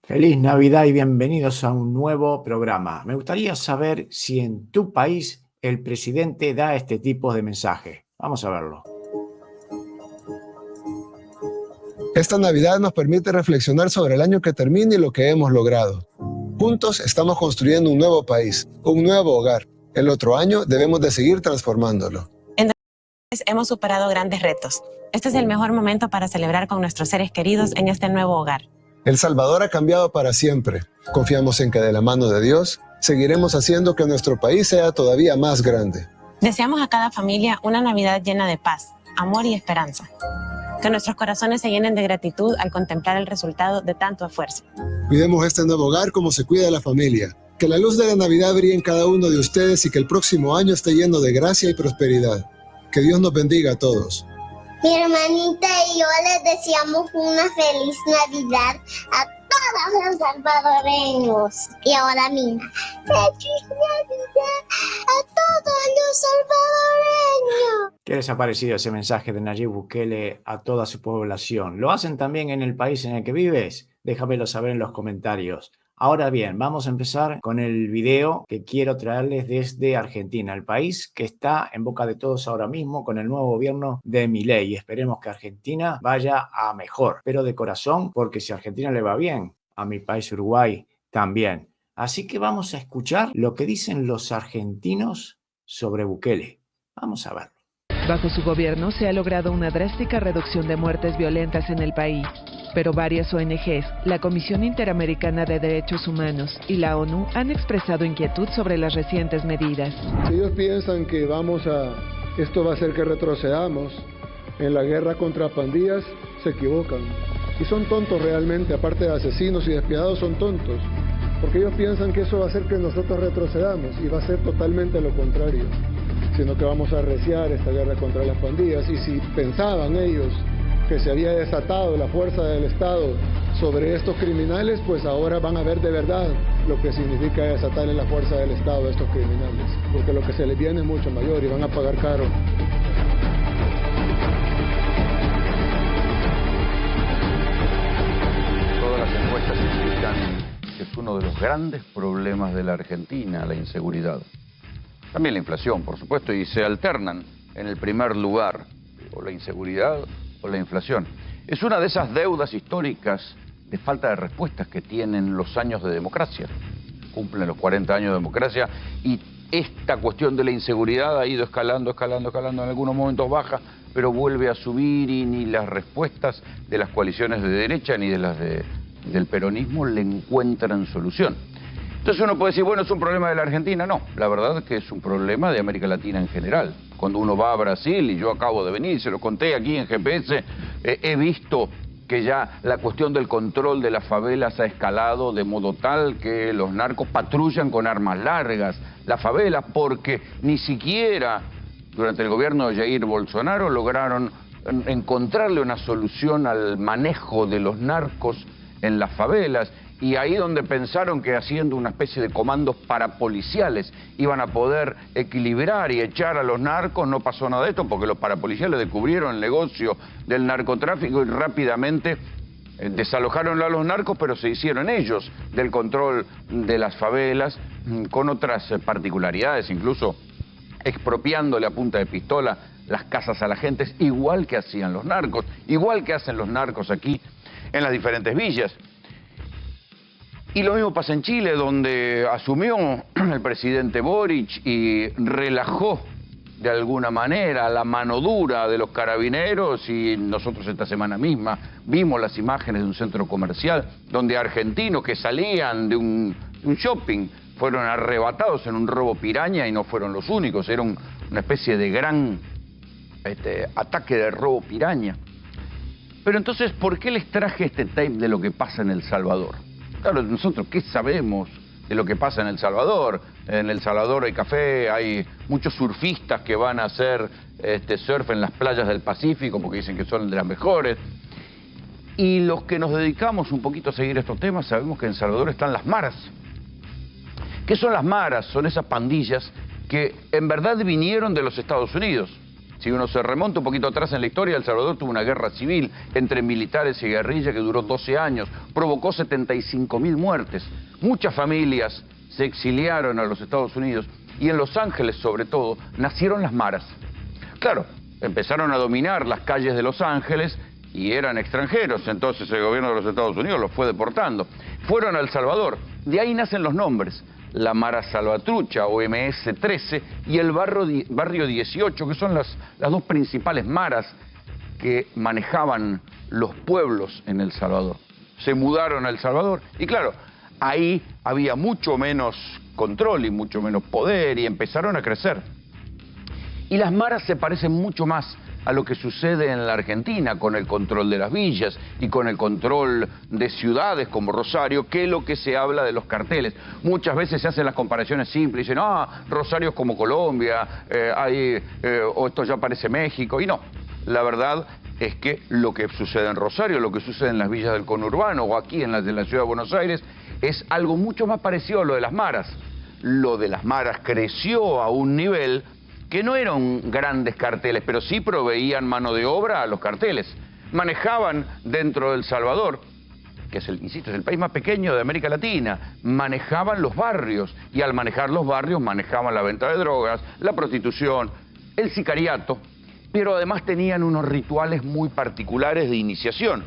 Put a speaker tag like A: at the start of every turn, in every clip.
A: Feliz Navidad y bienvenidos a un nuevo programa. Me gustaría saber si en tu país el presidente da este tipo de mensaje. Vamos a verlo.
B: Esta Navidad nos permite reflexionar sobre el año que termina y lo que hemos logrado. Juntos estamos construyendo un nuevo país, un nuevo hogar. El otro año debemos de seguir transformándolo.
C: Hemos superado grandes retos. Este es el mejor momento para celebrar con nuestros seres queridos en este nuevo hogar.
B: El Salvador ha cambiado para siempre. Confiamos en que de la mano de Dios seguiremos haciendo que nuestro país sea todavía más grande.
C: Deseamos a cada familia una Navidad llena de paz, amor y esperanza. Que nuestros corazones se llenen de gratitud al contemplar el resultado de tanto esfuerzo.
B: Cuidemos este nuevo hogar como se cuida la familia. Que la luz de la Navidad brille en cada uno de ustedes y que el próximo año esté lleno de gracia y prosperidad. Que Dios nos bendiga a todos.
D: Mi hermanita y yo les deseamos una feliz Navidad a todos los salvadoreños. Y ahora Mina, feliz Navidad a todos los salvadoreños.
A: ¿Qué les ha parecido ese mensaje de Nayib Bukele a toda su población? ¿Lo hacen también en el país en el que vives? Déjamelo saber en los comentarios. Ahora bien, vamos a empezar con el video que quiero traerles desde Argentina, el país que está en boca de todos ahora mismo con el nuevo gobierno de Milei. Esperemos que Argentina vaya a mejor, pero de corazón, porque si a Argentina le va bien, a mi país Uruguay también. Así que vamos a escuchar lo que dicen los argentinos sobre Bukele. Vamos a ver.
E: Bajo su gobierno se ha logrado una drástica reducción de muertes violentas en el país, pero varias ONGs, la Comisión Interamericana de Derechos Humanos y la ONU han expresado inquietud sobre las recientes medidas.
F: Si ellos piensan que esto va a hacer que retrocedamos en la guerra contra pandillas, se equivocan. Y son tontos realmente, aparte de asesinos y despiadados, son tontos. Porque ellos piensan que eso va a hacer que nosotros retrocedamos y va a ser totalmente lo contrario. Sino que vamos a arreciar esta guerra contra las pandillas. Y si pensaban ellos que se había desatado la fuerza del Estado sobre estos criminales, pues ahora van a ver de verdad lo que significa desatarle la fuerza del Estado a estos criminales. Porque lo que se les viene es mucho mayor y van a pagar caro.
G: Todas las encuestas indican que es uno de los grandes problemas de la Argentina, la inseguridad. También la inflación, por supuesto, y se alternan en el primer lugar, o la inseguridad o la inflación. Es una de esas deudas históricas de falta de respuestas que tienen los años de democracia. Cumplen los 40 años de democracia y esta cuestión de la inseguridad ha ido escalando, en algunos momentos baja, pero vuelve a subir y ni las respuestas de las coaliciones de derecha ni de las del peronismo le encuentran solución. Entonces uno puede decir, bueno, ¿es un problema de la Argentina? No, la verdad es que es un problema de América Latina en general. Cuando uno va a Brasil, y yo acabo de venir, se lo conté aquí en GPS, he visto que ya la cuestión del control de las favelas ha escalado de modo tal que los narcos patrullan con armas largas las favelas porque ni siquiera durante el gobierno de Jair Bolsonaro lograron encontrarle una solución al manejo de los narcos en las favelas. Y ahí donde pensaron que haciendo una especie de comandos parapoliciales iban a poder equilibrar y echar a los narcos, no pasó nada de esto porque los parapoliciales descubrieron el negocio del narcotráfico y rápidamente desalojaron a los narcos, pero se hicieron ellos del control de las favelas con otras particularidades, incluso expropiándole a punta de pistola las casas a la gente, igual que hacían los narcos, igual que hacen los narcos aquí en las diferentes villas. Y lo mismo pasa en Chile, donde asumió el presidente Boric y relajó de alguna manera la mano dura de los carabineros, y nosotros esta semana misma vimos las imágenes de un centro comercial donde argentinos que salían de un shopping fueron arrebatados en un robo piraña y no fueron los únicos, era una especie de gran ataque de robo piraña. Pero entonces, ¿por qué les traje este tape de lo que pasa en El Salvador? Claro, nosotros, ¿qué sabemos de lo que pasa en El Salvador? En El Salvador hay café, hay muchos surfistas que van a hacer surf en las playas del Pacífico porque dicen que son de las mejores. Y los que nos dedicamos un poquito a seguir estos temas sabemos que en El Salvador están las maras. ¿Qué son las maras? Son esas pandillas que en verdad vinieron de los Estados Unidos. Si uno se remonta un poquito atrás en la historia, El Salvador tuvo una guerra civil entre militares y guerrilla que duró 12 años, provocó 75.000 muertes. Muchas familias se exiliaron a los Estados Unidos y en Los Ángeles, sobre todo, nacieron las maras. Claro, empezaron a dominar las calles de Los Ángeles y eran extranjeros, entonces el gobierno de los Estados Unidos los fue deportando. Fueron a El Salvador, de ahí nacen los nombres. La Mara Salvatrucha o MS-13 y el barrio 18, que son las dos principales maras que manejaban los pueblos en El Salvador. Se mudaron a El Salvador y claro, ahí había mucho menos control y mucho menos poder y empezaron a crecer. Y las maras se parecen mucho más a lo que sucede en la Argentina con el control de las villas y con el control de ciudades como Rosario, que es lo que se habla de los carteles. Muchas veces se hacen las comparaciones simples y dicen, Rosario es como Colombia, o esto ya parece México, y no. La verdad es que lo que sucede en Rosario, lo que sucede en las villas del conurbano o aquí en las de la ciudad de Buenos Aires, es algo mucho más parecido a lo de las maras. Lo de las maras creció a un nivel que no eran grandes carteles, pero sí proveían mano de obra a los carteles. Manejaban dentro de El Salvador, que es insisto, es el país más pequeño de América Latina, manejaban los barrios, y al manejar los barrios manejaban la venta de drogas, la prostitución, el sicariato, pero además tenían unos rituales muy particulares de iniciación,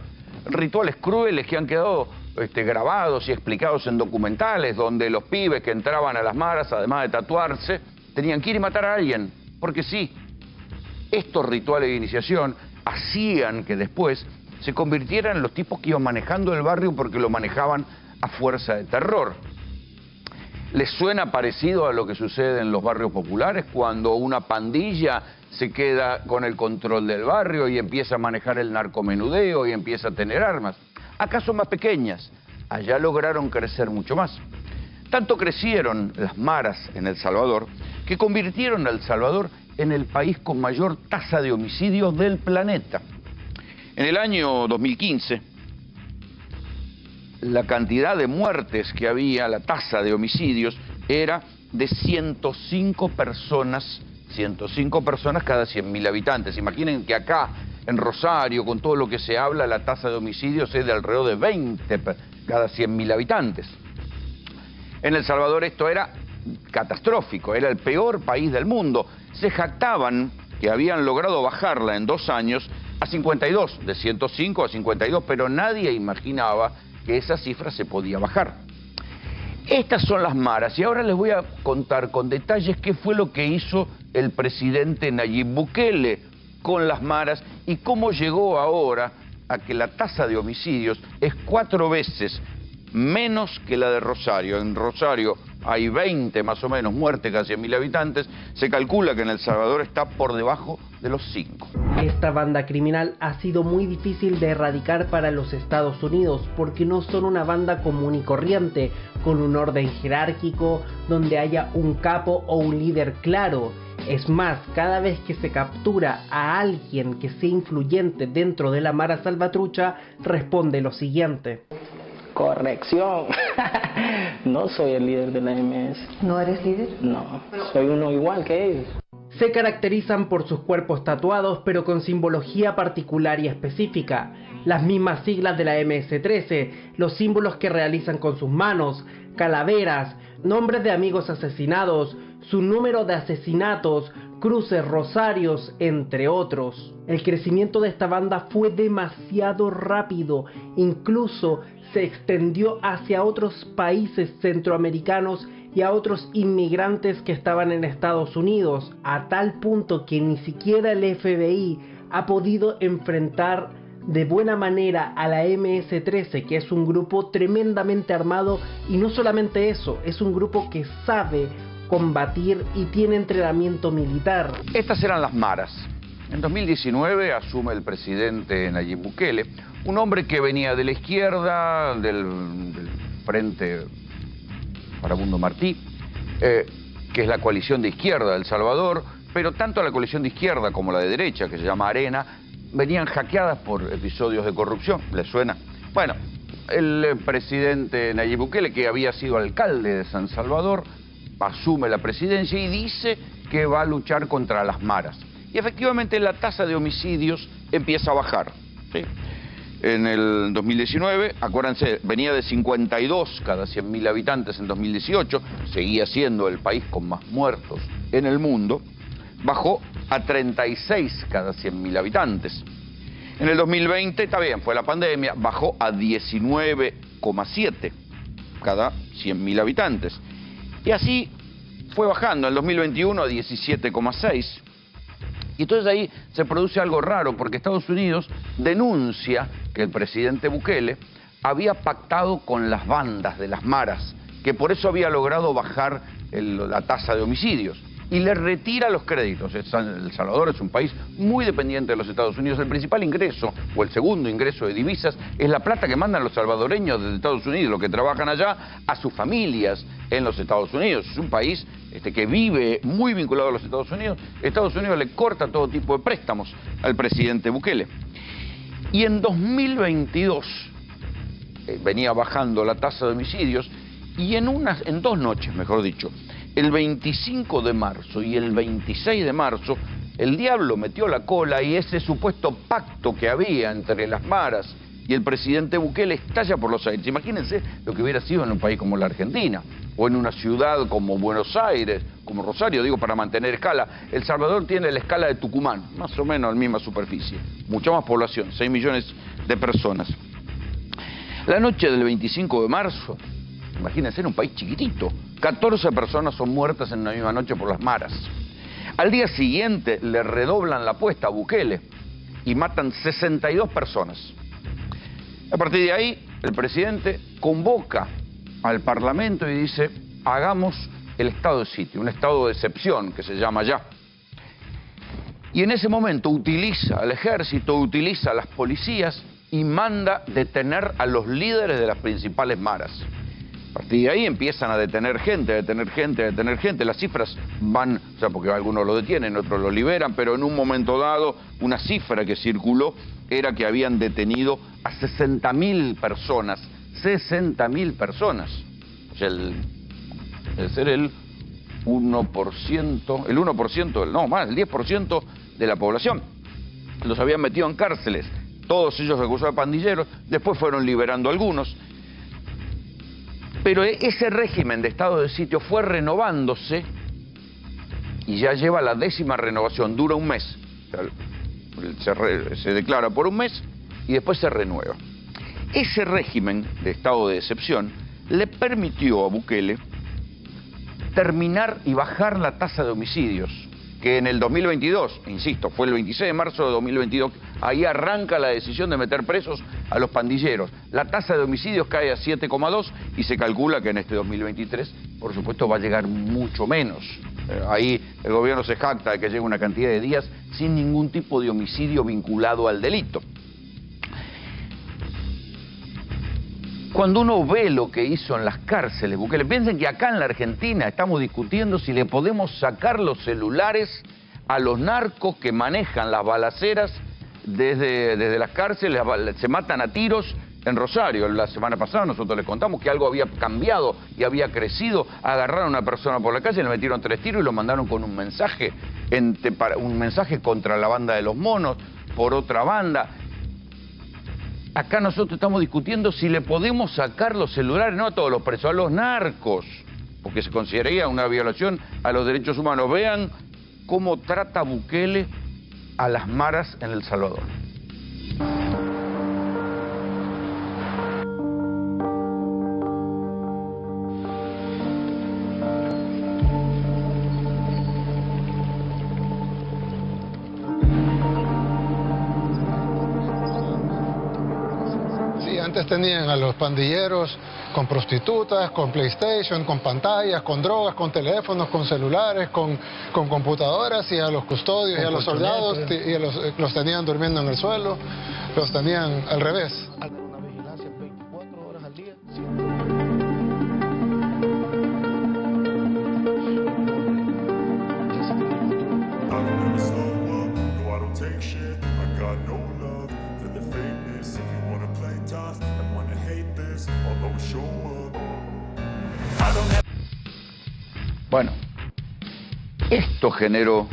G: rituales crueles que han quedado grabados y explicados en documentales, donde los pibes que entraban a las maras, además de tatuarse, tenían que ir y matar a alguien, porque sí, estos rituales de iniciación hacían que después se convirtieran en los tipos que iban manejando el barrio porque lo manejaban a fuerza de terror. ¿Les suena parecido a lo que sucede en los barrios populares cuando una pandilla se queda con el control del barrio y empieza a manejar el narcomenudeo y empieza a tener armas? Acá son más pequeñas, allá lograron crecer mucho más. Tanto crecieron las maras en El Salvador que convirtieron a El Salvador en el país con mayor tasa de homicidios del planeta. En el año 2015, la cantidad de muertes que había, la tasa de homicidios, era de 105 personas cada 100.000 habitantes. Imaginen que acá, en Rosario, con todo lo que se habla, la tasa de homicidios es de alrededor de 20 cada 100.000 habitantes. En El Salvador esto era catastrófico, era el peor país del mundo. Se jactaban que habían logrado bajarla en 2 años a 52, de 105 a 52, pero nadie imaginaba que esa cifra se podía bajar. Estas son las maras y ahora les voy a contar con detalles qué fue lo que hizo el presidente Nayib Bukele con las maras y cómo llegó ahora a que la tasa de homicidios es 4 veces menos que la de Rosario. En Rosario hay 20 más o menos muertes cada 100.000 habitantes. Se calcula que en El Salvador está por debajo de los 5.
H: Esta banda criminal ha sido muy difícil de erradicar para los Estados Unidos porque no son una banda común y corriente, con un orden jerárquico donde haya un capo o un líder claro. Es más, cada vez que se captura a alguien que sea influyente dentro de la Mara Salvatrucha, responde lo siguiente.
I: Corrección. No soy el líder de la MS.
J: ¿No eres líder?
I: No, soy uno igual que ellos.
H: Se caracterizan por sus cuerpos tatuados, pero con simbología particular y específica. Las mismas siglas de la MS-13, los símbolos que realizan con sus manos, calaveras, nombres de amigos asesinados, su número de asesinatos, cruces, rosarios, entre otros. El crecimiento de esta banda fue demasiado rápido, incluso se extendió hacia otros países centroamericanos y a otros inmigrantes que estaban en Estados Unidos, a tal punto que ni siquiera el FBI ha podido enfrentar de buena manera a la MS-13, que es un grupo tremendamente armado, y no solamente eso, es un grupo que sabe combatir y tiene entrenamiento militar.
G: Estas eran las maras. En 2019 asume el presidente Nayib Bukele, un hombre que venía de la izquierda, del Frente Farabundo Martí, que es la coalición de izquierda de El Salvador, pero tanto la coalición de izquierda como la de derecha, que se llama Arena, venían hackeadas por episodios de corrupción. ¿Les suena? Bueno, el presidente Nayib Bukele, que había sido alcalde de San Salvador, asume la presidencia y dice que va a luchar contra las maras. y efectivamente la tasa de homicidios empieza a bajar, ¿sí? En el 2019, acuérdense, venía de 52 cada 100.000 habitantes en 2018, seguía siendo el país con más muertos en el mundo, bajó a 36 cada 100.000 habitantes. En el 2020, está bien, fue la pandemia, bajó a 19,7 cada 100.000 habitantes. Y así fue bajando, en el 2021 a 17,6. Y entonces ahí se produce algo raro, porque Estados Unidos denuncia que el presidente Bukele había pactado con las bandas de las maras, que por eso había logrado bajar la tasa de homicidios, y le retira los créditos. El Salvador es un país muy dependiente de los Estados Unidos. El principal ingreso, o el segundo ingreso de divisas, es la plata que mandan los salvadoreños desde Estados Unidos, los que trabajan allá, a sus familias en los Estados Unidos. Es un país que vive muy vinculado a los Estados Unidos. Estados Unidos le corta todo tipo de préstamos al presidente Bukele. Y en 2022 venía bajando la tasa de homicidios, y en 2 noches, mejor dicho, el 25 de marzo y el 26 de marzo, el diablo metió la cola y ese supuesto pacto que había entre las maras y el presidente Bukele estalla por los aires. Imagínense lo que hubiera sido en un país como la Argentina, o en una ciudad como Buenos Aires, como Rosario, digo, para mantener escala. El Salvador tiene la escala de Tucumán, más o menos la misma superficie, mucha más población, 6 millones de personas. La noche del 25 de marzo, imagínense, en un país chiquitito, 14 personas son muertas en una misma noche por las maras. Al día siguiente le redoblan la apuesta a Bukele y matan 62 personas. A partir de ahí, el presidente convoca al Parlamento y dice: hagamos el estado de sitio, un estado de excepción que se llama ya. Y en ese momento utiliza al ejército, utiliza a las policías y manda detener a los líderes de las principales maras. A partir de ahí empiezan a detener gente. Las cifras van, o sea, porque algunos lo detienen, otros lo liberan, pero en un momento dado, una cifra que circuló era que habían detenido a 60.000 personas. 60.000 personas. O sea, debe ser el 1%, no más, el 10% de la población. Los habían metido en cárceles, todos ellos acusados de pandilleros, después fueron liberando algunos. Pero ese régimen de estado de sitio fue renovándose y ya lleva la 10ª renovación, dura un mes. Se declara por un mes y después se renueva. Ese régimen de estado de excepción le permitió a Bukele terminar y bajar la tasa de homicidios, que en el 2022, insisto, fue el 26 de marzo de 2022, ahí arranca la decisión de meter presos a los pandilleros. La tasa de homicidios cae a 7,2 y se calcula que en este 2023, por supuesto, va a llegar mucho menos. Ahí el gobierno se jacta de que llega una cantidad de días sin ningún tipo de homicidio vinculado al delito. Cuando uno ve lo que hizo en las cárceles, Bukele, piensen que acá en la Argentina estamos discutiendo si le podemos sacar los celulares a los narcos que manejan las balaceras desde las cárceles, se matan a tiros en Rosario. La semana pasada nosotros les contamos que algo había cambiado y había crecido. Agarraron a una persona por la calle, le metieron 3 tiros y lo mandaron con un mensaje contra la banda de los monos, por otra banda. Acá nosotros estamos discutiendo si le podemos sacar los celulares, no a todos los presos, a los narcos, porque se consideraría una violación a los derechos humanos. Vean cómo trata Bukele a las maras en El Salvador.
F: Antes tenían a los pandilleros con prostitutas, con PlayStation, con pantallas, con drogas, con teléfonos, con celulares, con computadoras, y a los custodios y a los soldados los tenían durmiendo en el suelo, los tenían al revés.
J: Una vigilancia 24 horas al día.
G: Bueno, esto generó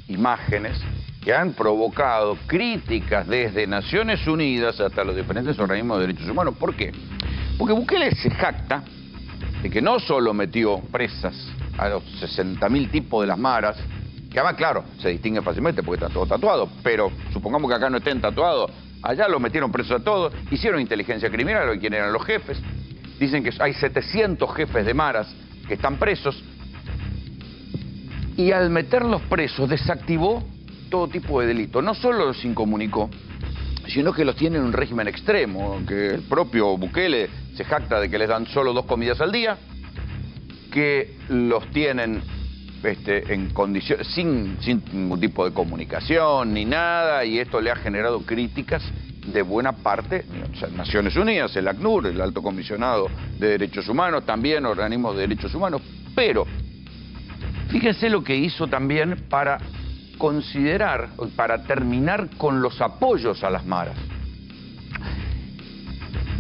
G: imágenes que han provocado críticas desde Naciones Unidas hasta los diferentes organismos de derechos humanos. ¿Por qué? Porque Bukele se jacta de que no solo metió presas a los 60.000 tipos de las maras, que además, claro, se distinguen fácilmente porque están todos tatuados, pero supongamos que acá no estén tatuados, allá los metieron presos a todos, hicieron inteligencia criminal de quién eran los jefes, dicen que hay 700 jefes de maras que están presos, y al meterlos presos desactivó todo tipo de delito. No solo los incomunicó, sino que los tiene en un régimen extremo, que el propio Bukele se jacta de que les dan solo 2 comidas al día, que los tienen en condiciones sin ningún tipo de comunicación ni nada, y esto le ha generado críticas de buena parte, o sea, Naciones Unidas, el ACNUR, el Alto Comisionado de Derechos Humanos, también organismos de derechos humanos. Pero fíjense lo que hizo también para considerar, para terminar con los apoyos a las maras.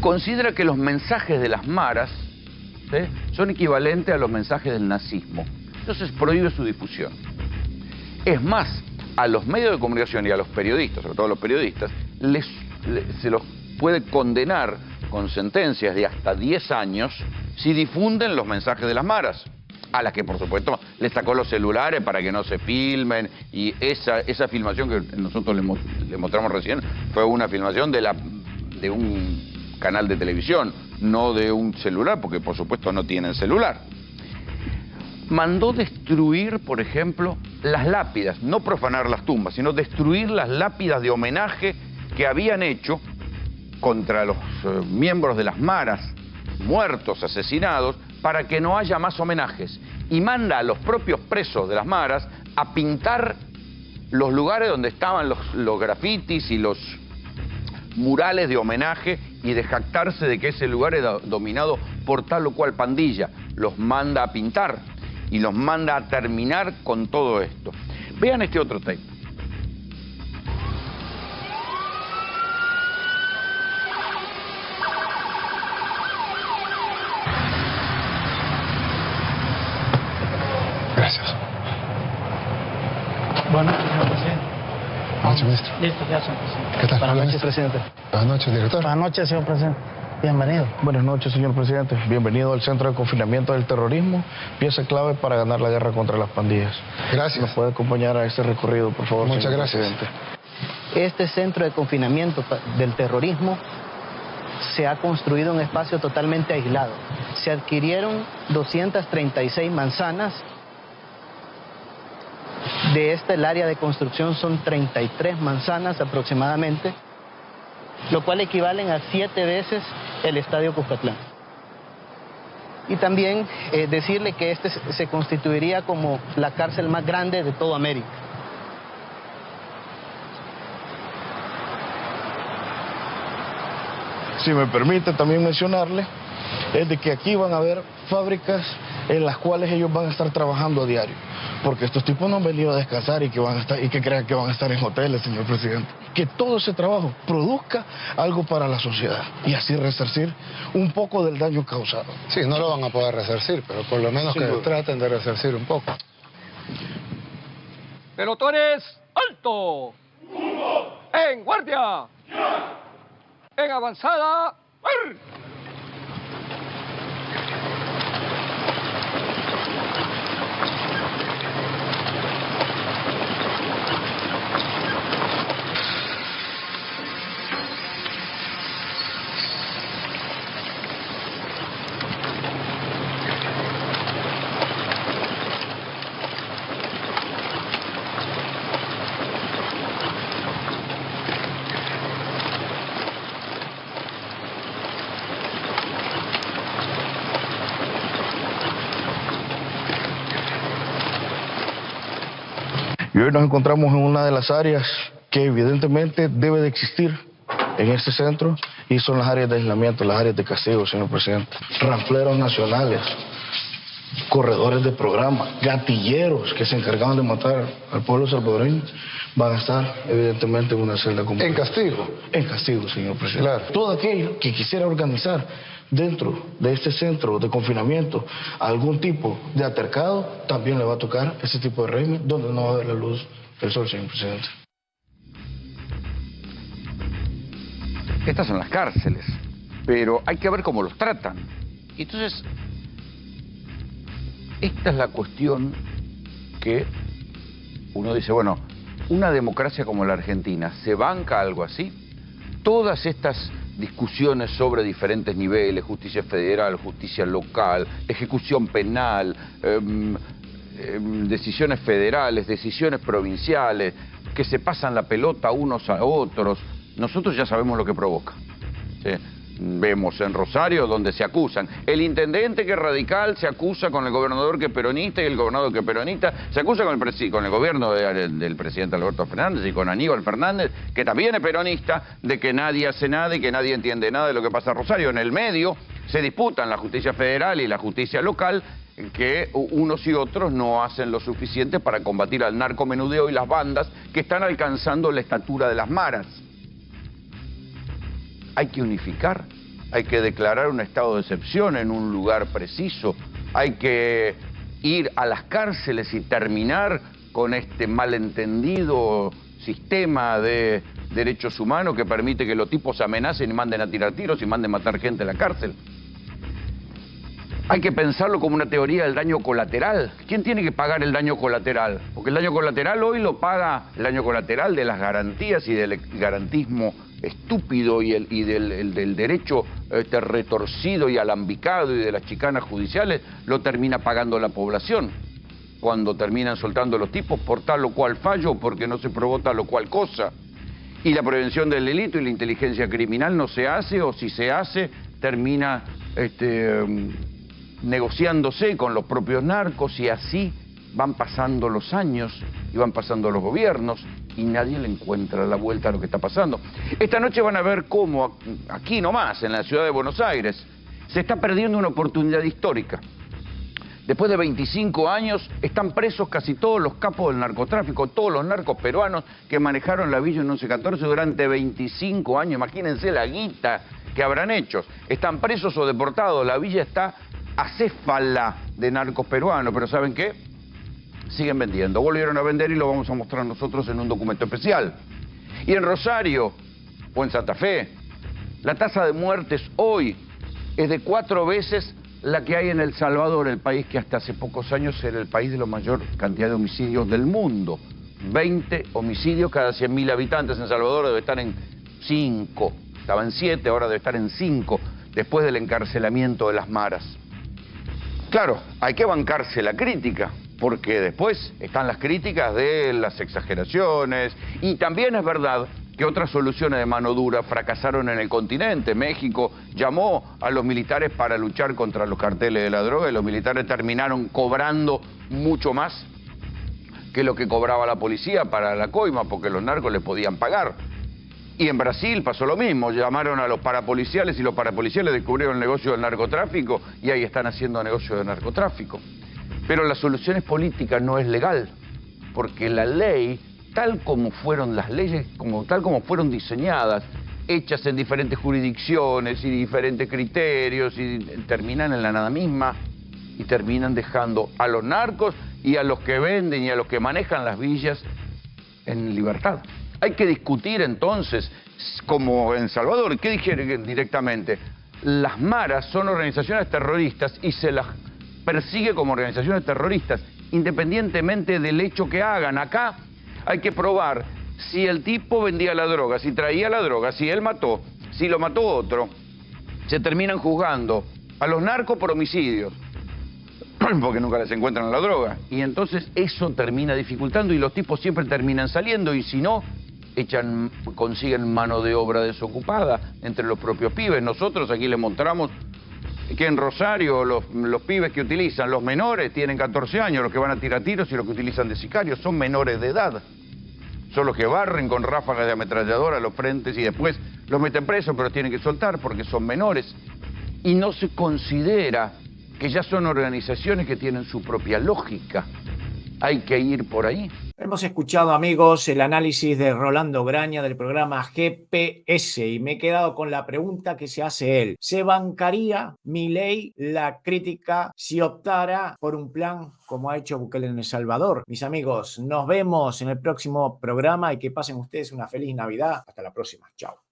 G: Considera que los mensajes de las maras son equivalentes a los mensajes del nazismo. Entonces prohíbe su difusión. Es más, a los medios de comunicación y a los periodistas, sobre todo a los periodistas, se los puede condenar con sentencias de hasta 10 años si difunden los mensajes de las maras, a las que por supuesto les sacó los celulares para que no se filmen, y esa filmación que nosotros le mostramos recién fue una filmación de un canal de televisión, no de un celular, porque por supuesto no tienen celular. Mandó destruir, por ejemplo, las lápidas, no profanar las tumbas, sino destruir las lápidas de homenaje que habían hecho contra los miembros de las maras muertos, asesinados, para que no haya más homenajes. Y manda a los propios presos de las maras a pintar los lugares donde estaban los grafitis y los murales de homenaje, y de jactarse de que ese lugar era dominado por tal o cual pandilla. Los manda a pintar y los manda a terminar con todo esto. Vean este otro tape.
B: Gracias.
J: Buenas noches, señor presidente.
B: Buenas noches, ministro.
J: Listo, ya, señor presidente.
B: ¿Qué tal?
J: Buenas noches,
B: ministro?
J: presidente.
B: Buenas noches, director.
J: Buenas noches, señor presidente. Bienvenido.
K: Buenas noches, señor presidente. Bienvenido al Centro de Confinamiento del Terrorismo, pieza clave para ganar la guerra contra las pandillas.
B: Gracias.
K: ¿Nos puede acompañar a este recorrido, por favor,
B: Muchas
K: señor
B: gracias.
K: presidente?
L: Este centro de confinamiento del terrorismo se ha construido en un espacio totalmente aislado. Se adquirieron 236 manzanas. De esta, el área de construcción son 33 manzanas aproximadamente, lo cual equivalen a 7 veces el Estadio Cuscatlán. Y también decirle que este se constituiría como la cárcel más grande de toda América.
K: Si me permite también mencionarle, es de que aquí van a haber fábricas en las cuales ellos van a estar trabajando a diario. Porque estos tipos no han venido a descansar y que crean que van a estar en hoteles, señor presidente. Que todo ese trabajo produzca algo para la sociedad y así resarcir un poco del daño causado.
B: Sí, no lo van a poder resarcir, pero por lo menos que traten de resarcir un poco.
M: Pelotones, alto. En guardia. En avanzada.
K: Y hoy nos encontramos en una de las áreas que evidentemente debe de existir en este centro, y son las áreas de aislamiento, las áreas de castigo, señor presidente. Ranfleros nacionales, corredores de programa, gatilleros que se encargaban de matar al pueblo salvadoreño, van a estar evidentemente en una celda común.
B: ¿En castigo?
K: En castigo, señor presidente. Claro. Todo aquel que quisiera organizar dentro de este centro de confinamiento algún tipo de altercado, también le va a tocar ese tipo de régimen donde no va a haber la luz del sol, señor presidente.
G: Estas son las cárceles, pero hay que ver cómo los tratan. Y entonces, esta es la cuestión que uno dice, bueno, una democracia como la Argentina, ¿se banca algo así? Todas estas discusiones sobre diferentes niveles, justicia federal, justicia local, ejecución penal, decisiones federales, decisiones provinciales, que se pasan la pelota unos a otros, nosotros ya sabemos lo que provoca. ¿Sí? Vemos en Rosario donde se acusan. El intendente que es radical se acusa con el gobernador que es peronista y el gobernador que es peronista se acusa con el gobierno del presidente Alberto Fernández y con Aníbal Fernández, que también es peronista, de que nadie hace nada y que nadie entiende nada de lo que pasa en Rosario. En el medio se disputan la justicia federal y la justicia local, que unos y otros no hacen lo suficiente para combatir al narcomenudeo y las bandas que están alcanzando la estatura de las maras. Hay que unificar, hay que declarar un estado de excepción en un lugar preciso, hay que ir a las cárceles y terminar con este malentendido sistema de derechos humanos que permite que los tipos amenacen y manden a tirar tiros y manden a matar gente en la cárcel. Hay que pensarlo como una teoría del daño colateral. ¿Quién tiene que pagar el daño colateral? Porque el daño colateral hoy lo paga el daño colateral de las garantías y del garantismo estúpido y del derecho retorcido y alambicado y de las chicanas judiciales, lo termina pagando la población cuando terminan soltando los tipos por tal o cual fallo, porque no se probó tal o cual cosa. Y la prevención del delito y la inteligencia criminal no se hace, o si se hace, termina negociándose con los propios narcos, y así van pasando los años y van pasando los gobiernos y nadie le encuentra la vuelta a lo que está pasando. Esta noche van a ver cómo aquí nomás, en la ciudad de Buenos Aires, se está perdiendo una oportunidad histórica. Después de 25 años están presos casi todos los capos del narcotráfico, todos los narcos peruanos que manejaron la Villa en 1114 durante 25 años. Imagínense la guita que habrán hecho. Están presos o deportados, la Villa está acéfala de narcos peruanos, pero ¿saben qué? Siguen vendiendo. Volvieron a vender y lo vamos a mostrar nosotros en un documento especial. Y en Rosario o en Santa Fe, la tasa de muertes hoy es de 4 veces la que hay en El Salvador, el país que hasta hace pocos años era el país de la mayor cantidad de homicidios del mundo. 20 homicidios cada 100.000 habitantes. En El Salvador debe estar en 5, estaba en 7, ahora debe estar en 5, después del encarcelamiento de las maras. Claro, hay que bancarse la crítica, porque después están las críticas de las exageraciones, y también es verdad que otras soluciones de mano dura fracasaron en el continente. México llamó a los militares para luchar contra los carteles de la droga y los militares terminaron cobrando mucho más que lo que cobraba la policía para la coima, porque los narcos les podían pagar. Y en Brasil pasó lo mismo, llamaron a los parapoliciales y los parapoliciales descubrieron el negocio del narcotráfico y ahí están haciendo negocio de narcotráfico. Pero la solución es política, no es legal, porque la ley, tal como fueron las leyes, tal como fueron diseñadas, hechas en diferentes jurisdicciones y diferentes criterios, y terminan en la nada misma y terminan dejando a los narcos y a los que venden y a los que manejan las villas en libertad. Hay que discutir entonces, como en Salvador, ¿qué dijeron directamente? Las maras son organizaciones terroristas y se las persigue como organizaciones terroristas, independientemente del hecho que hagan. Acá hay que probar si el tipo vendía la droga, si traía la droga, si él mató, si lo mató otro. Se terminan juzgando a los narcos por homicidios, porque nunca les encuentran la droga. Y entonces eso termina dificultando y los tipos siempre terminan saliendo, y si no, consiguen mano de obra desocupada entre los propios pibes. Nosotros aquí les mostramos que en Rosario los pibes que utilizan, los menores, tienen 14 años, los que van a tirar tiros y los que utilizan de sicarios son menores de edad. Son los que barren con ráfagas de ametralladora a los frentes y después los meten presos, pero tienen que soltar porque son menores. Y no se considera que ya son organizaciones que tienen su propia lógica. Hay que ir por ahí.
A: Hemos escuchado, amigos, el análisis de Rolando Graña del programa GPS y me he quedado con la pregunta que se hace él. ¿Se bancaría Milei la crítica si optara por un plan como ha hecho Bukele en El Salvador? Mis amigos, nos vemos en el próximo programa y que pasen ustedes una feliz Navidad. Hasta la próxima. Chao.